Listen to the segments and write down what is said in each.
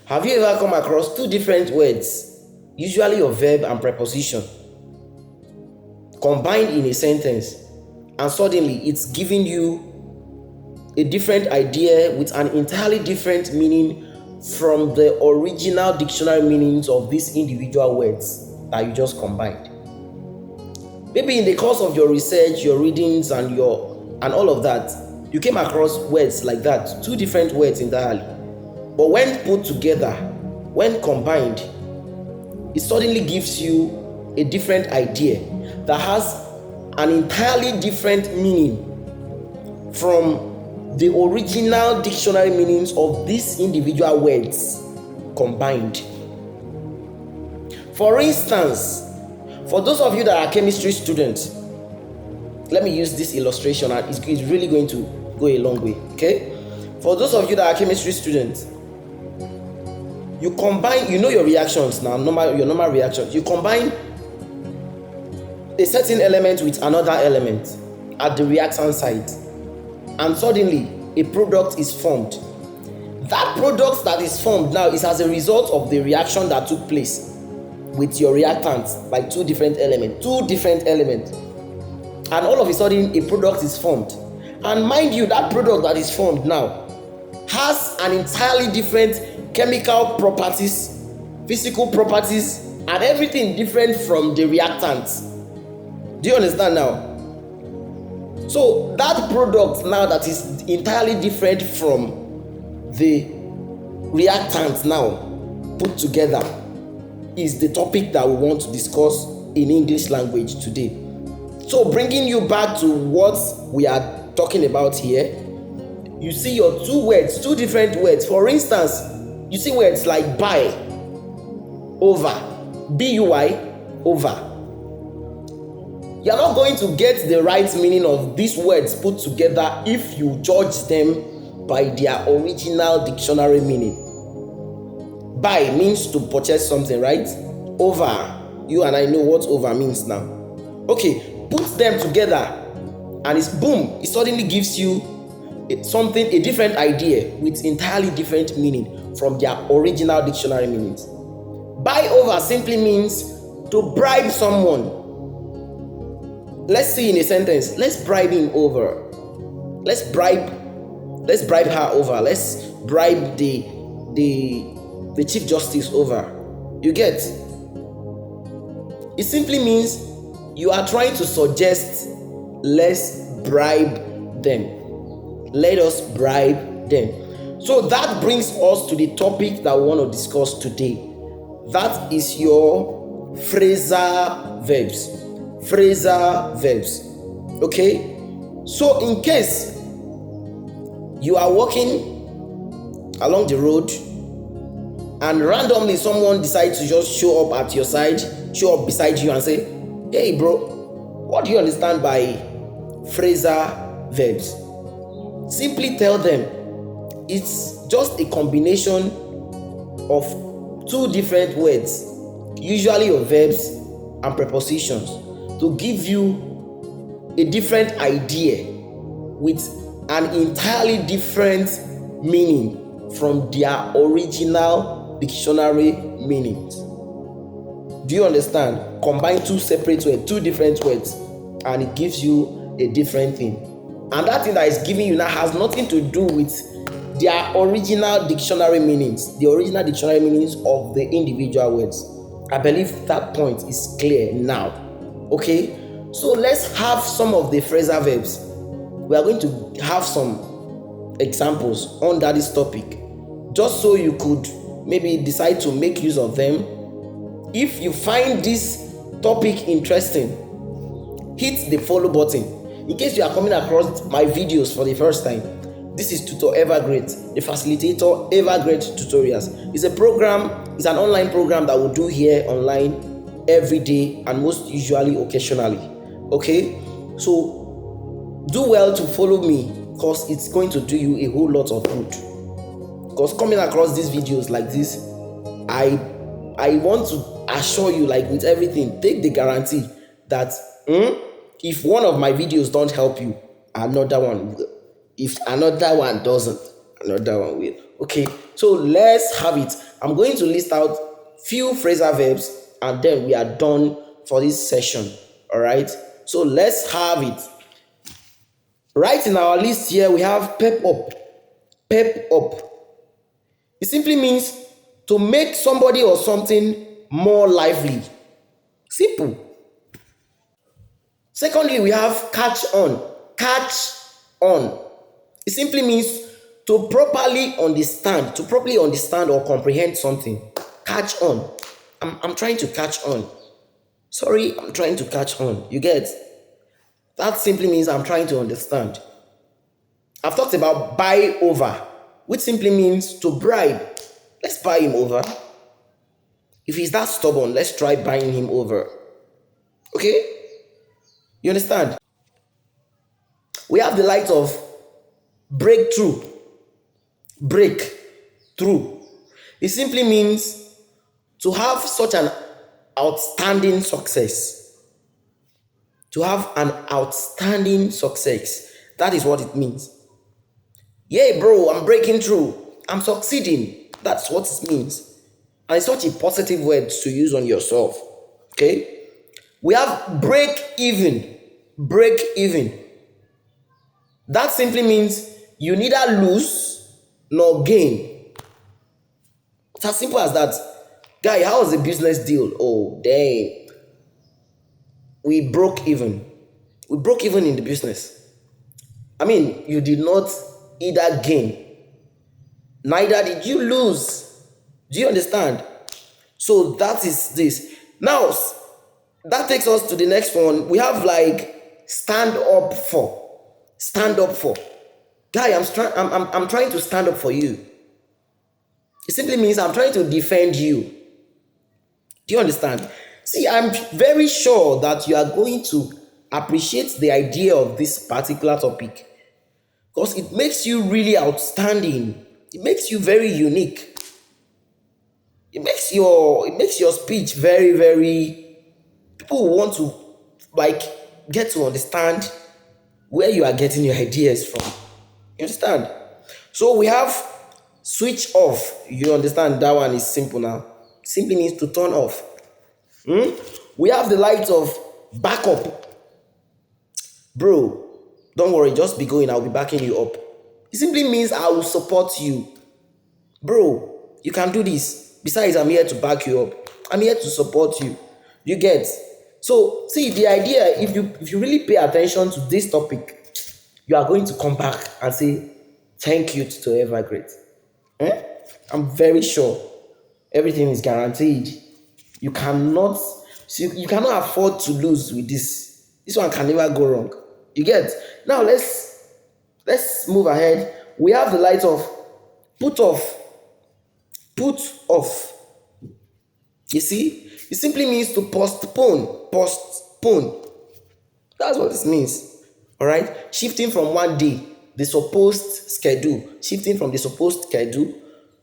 Have you ever come across two different words, usually a verb and preposition, combined in a sentence, and suddenly it's giving you a different idea with an entirely different meaning from the original dictionary meanings of these individual words that you just combined? Maybe in the course of your research, your readings, and all of that, you came across words like that, two different words entirely. But when put together, when combined, it suddenly gives you a different idea that has an entirely different meaning from the original dictionary meanings of these individual words combined. For instance, for those of you that are chemistry students, let me use this illustration and it's really going to go a long way. Okay, for those of you that are chemistry students, you combine, your reactions now, your normal reactions. You combine a certain element with another element at the reactant site, and suddenly a product is formed. That product that is formed now is as a result of the reaction that took place with your reactants, like two different elements, and all of a sudden a product is formed. And mind you, that product that is formed now has an entirely different chemical properties, physical properties, and everything different from the reactants. Do you understand now? So that product now that is entirely different from the reactant now put together is the topic that we want to discuss in English language today. So bringing you back to what we are talking about here, you see your two different words. For instance, you see words like buy, over, B-U-I, over. You're not going to get the right meaning of these words put together if you judge them by their original dictionary meaning. Buy means to purchase something, right? Over, you and I know what over means now. Okay, put them together and it's boom, it suddenly gives you a different idea with entirely different meaning from their original dictionary meanings. Buy over simply means to bribe someone. Let's see in a sentence, let's bribe him over. Let's bribe her over. Let's bribe the Chief Justice over. You get? It simply means you are trying to suggest, let's bribe them. Let us bribe them. So that brings us to the topic that we want to discuss today. That is your phrasal verbs. Phrasal verbs. Okay? So in case you are walking along the road and randomly someone decides to just show up at your side, show up beside you and say, hey bro, what do you understand by phrasal verbs? Simply tell them it's just a combination of two different words, usually of verbs and prepositions, to give you a different idea with an entirely different meaning from their original dictionary meanings. Do you understand? Combine two separate words, two different words, and it gives you a different thing. And that thing that is giving you now has nothing to do with their original dictionary meanings, the original dictionary meanings of the individual words. I believe that point is clear now. Okay? So let's have some of the phrasal verbs. We are going to have some examples under this topic, just so you could maybe decide to make use of them. If you find this topic interesting, hit the follow button. In case you are coming across my videos for the first time, this is Tutor Evergreat, the facilitator Evergreat Tutorials. It's a program, it's an online program that we do here online every day and most usually occasionally. Okay, so do well to follow me because it's going to do you a whole lot of good. Because coming across these videos like this, I want to assure you, like with everything, take the guarantee that if one of my videos don't help you, another one will. If another one doesn't, another one will. Okay, so let's have it. I'm going to list out few phrasal verbs and then we are done for this session. All right. So let's have it. Right in our list here, we have pep up. Pep up. It simply means to make somebody or something more lively. Simple. Secondly, we have catch on. Catch on. It simply means to properly understand or comprehend something. Catch on. I'm trying to catch on. Sorry, I'm trying to catch on. You get? That simply means I'm trying to understand. I've talked about buy over, which simply means to bribe. Let's buy him over. If he's that stubborn, let's try buying him over. Okay? You understand? We have the light of breakthrough. Break through. It simply means to have such an outstanding success. To have an outstanding success. That is what it means. Yeah, bro, I'm breaking through. I'm succeeding. That's what it means. And it's such a positive word to use on yourself. Okay? We have break even. Break even. That simply means you neither lose nor gain. It's as simple as that. Guy, how was the business deal? Oh, dang. We broke even. We broke even in the business. I mean, you did not either gain, neither did you lose. Do you understand? So that is this. Now, that takes us to the next one. We have like stand up for. Stand up for. Guy, I'm trying to stand up for you. It simply means I'm trying to defend you. Do you understand? See, I'm very sure that you are going to appreciate the idea of this particular topic because it makes you really outstanding. It makes you very unique. It makes your speech very, very, people will want to like get to understand where you are getting your ideas from. You understand? So we have switch off. You understand? That one is simple now. Simply means to turn off. We have the light of backup. Bro, don't worry, just be going. I'll be backing you up. It simply means I will support you. Bro, you can do this. Besides, I'm here to back you up. I'm here to support you. You get? So, see, the idea, if you really pay attention to this topic, you are going to come back and say, thank you to Evergreat. I'm very sure everything is guaranteed. You cannot afford to lose with this. This one can never go wrong. You get? Now let's move ahead. We have the light of put off. Put off. You see? It simply means to postpone. Postpone. That's what it means. All right? Shifting from one day, the supposed schedule, shifting from the supposed schedule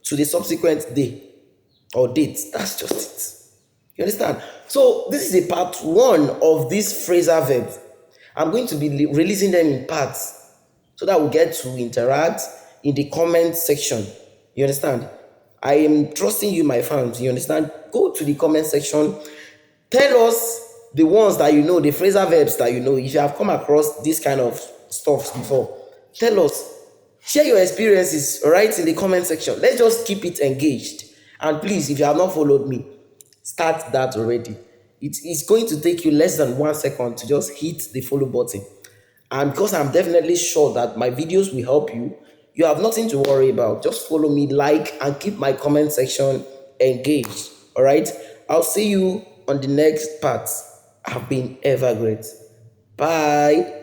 to the subsequent day or date. That's just it. You understand? So this is a part one of these phrasal verbs. I'm going to be releasing them in parts so that we get to interact in the comment section. You understand? I am trusting you, my fans. You understand? Go to the comment section. Tell us the ones that you know, the phrasal verbs that you know. If you have come across this kind of stuff before, tell us. Share your experiences, all right, in the comment section. Let's just keep it engaged. And please, if you have not followed me, start that already. It's going to take you less than 1 second to just hit the follow button. And because I'm definitely sure that my videos will help you, you have nothing to worry about. Just follow me, like, and keep my comment section engaged. All right? I'll see you on the next part. I've been Evergreat. Bye.